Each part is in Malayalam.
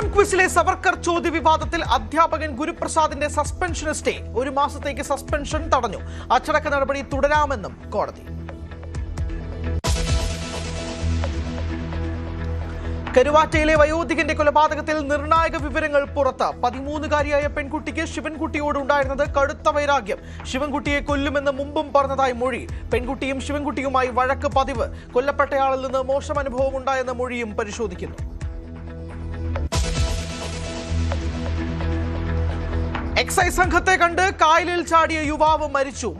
ഓണം ക്വിസിലെ സവർക്കർ ചോദ്യ വിവാദത്തിൽ അധ്യാപകൻ ഗുരുപ്രസാദിന്റെ സസ്പെൻഷന് സ്റ്റേ. 1 മാസത്തേക്ക് സസ്പെൻഷൻ തടഞ്ഞു. അച്ചടക്ക നടപടി തുടരാമെന്നും കോടതി. കരുവാറ്റയിലെ വയോധികന്റെ കൊലപാതകത്തിൽ നിർണായക വിവരങ്ങൾ പുറത്ത്. 13-കാരിയായ പെൺകുട്ടിക്ക് ശിവൻകുട്ടിയോട് ഉണ്ടായിരുന്നത് കടുത്ത വൈരാഗ്യം. ശിവൻകുട്ടിയെ കൊല്ലുമെന്ന് മുമ്പും പറഞ്ഞതായി മൊഴി. പെൺകുട്ടിയും ശിവൻകുട്ടിയുമായി വഴക്ക് പതിവ്. കൊല്ലപ്പെട്ടയാളിൽ നിന്ന് മോശം അനുഭവം ഉണ്ടായെന്ന മൊഴിയും പരിശോധിക്കുന്നു. എക്സൈസ് സംഘത്തെ കണ്ട് കായലിൽ ചാടിയ യുവാവ്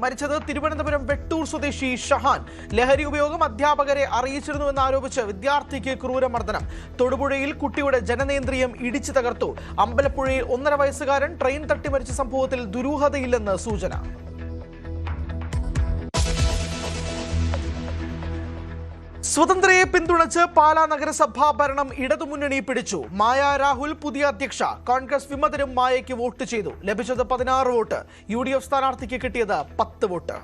മരിച്ചത് തിരുവനന്തപുരം വെട്ടൂർ സ്വദേശി ഷഹാൻ. ലഹരി ഉപയോഗം അധ്യാപകരെ അറിയിച്ചിരുന്നുവെന്നാരോപിച്ച് വിദ്യാർത്ഥിക്ക് ക്രൂരമർദ്ദനം. തൊടുപുഴയിൽ കുട്ടിയുടെ ജനനേന്ദ്രിയം ഇടിച്ചു തകർത്തു. അമ്പലപ്പുഴയിൽ 1.5 വയസ്സുകാരൻ ട്രെയിൻ തട്ടി മരിച്ച സംഭവത്തിൽ ദുരൂഹതയില്ലെന്ന് സൂചന. സ്വതന്ത്രയെ പിന്തുണച്ച് പാലാ നഗരസഭാ ഭരണം ഇടതുമുന്നണി പിടിച്ചു. മായ രാഹുൽ പുതിയ അധ്യക്ഷ. കോൺഗ്രസ് വിമതരും മായയ്ക്ക് വോട്ട് ചെയ്തു. ലഭിച്ചത് 16 വോട്ട്. UDF സ്ഥാനാർത്ഥിക്ക് കിട്ടിയത് 10 വോട്ട്.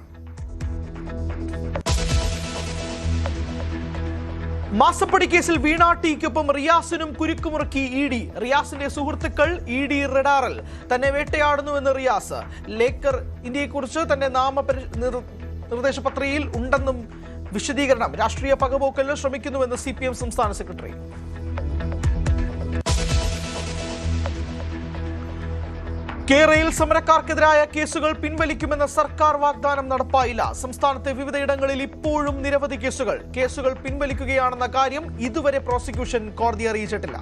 മാസപ്പടി കേസിൽ വീണ ടിക്കൊപ്പം റിയാസിനും കുരുക്കുമുറുക്കി ED. റിയാസിന്റെ സുഹൃത്തുക്കൾ ED റഡാറിൽ. തന്നെ വേട്ടയാടുന്നുവെന്ന് റിയാസ്. ലേക്കർ ഇന്ത്യയെക്കുറിച്ച് തന്റെ നിർദ്ദേശപത്രികയിൽ ഉണ്ടെന്നും വിശദീകരണം. രാഷ്ട്രീയ പകപോക്കലിന് ശ്രമിക്കുന്നുവെന്ന് CPM സംസ്ഥാന സെക്രട്ടറി. കേരളയിൽ സമരക്കാർക്കെതിരായ കേസുകൾ പിൻവലിക്കുമെന്ന സർക്കാർ വാഗ്ദാനം നടപ്പായില്ല. സംസ്ഥാനത്തെ വിവിധയിടങ്ങളിൽ ഇപ്പോഴും നിരവധി കേസുകൾ പിൻവലിക്കുകയാണെന്ന കാര്യം ഇതുവരെ പ്രോസിക്യൂഷൻ കോടതിയെ അറിയിച്ചിട്ടില്ല.